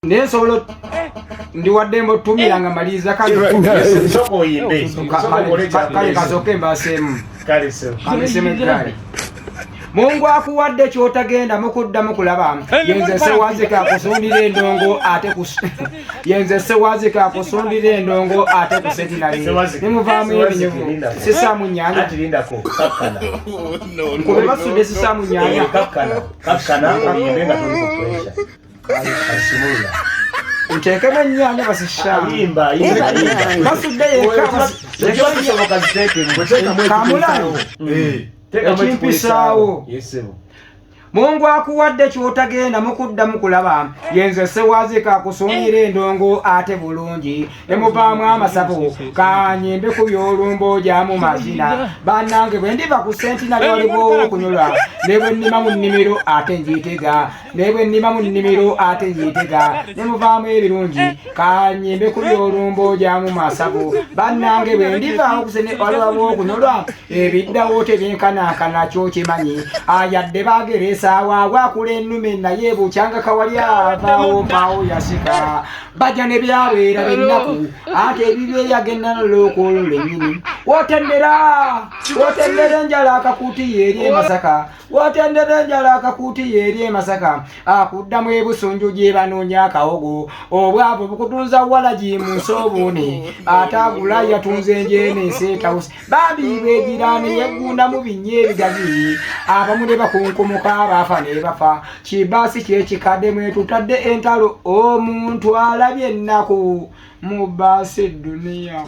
Nesolo ndi wadembo tumira nga maliza kale soko yinde kale kasoke mbasemu kale so kale Mungu akuwadde kyotagenda mukuddamu kulaba yenze sewazika kusundira endongo ate yenze sewazika kusundira endongo ate kusetinale nimuvaamu ebinyovu sisamu nyanya atirindako kakkana ko basudde sisamu nyanya kakkana yenga tuliko pressure asimula Utekeme nyanya basisha imba basudde yeka zekisoboka ziteke kamulano ekimpisawo yesebo Mungu akuwadde kyotagenda mukuddamu kulaba yenze sewazika kusundira endongo ate bulungi nemuvaamu amasavu kanyembe ku byolumbo gyamu mazina bannange bwe ndiva ku sentinali waliwo okunyolwa nebwe nnima mu nnimiro ate njitega nebwe nnima mu nnimiro ate njitega nemuvaamu ebirungi kanyembe ku byolumbo gyamu masavu bannange bwe ndiva waliwo okunyolwa ebiddawo tebyenkanankana kyo kimanyi ayadde bageresa Sawa kule nume naye bukyanga kawali avaawo mpawo yasika bajja ne byabeera bennaku ate ebibye yagenda n'olokolo lwennyini wotendera enjala akakuti yeri emasaka wotendera enjala akakuti yeri emasaka akuddamu ebusunju gye banoonya akawogo obwavu bukutunza walagi mu nsobuuni atagula yatunze enjeene seetawusi bambi beegiraane yeggunda mu binnya ebigazi abamu ne bakunkumuka bafa ne bafa kibaasi kyekikadde mwe tutadde entalo omuntu alabye ennaku mu baasi duniya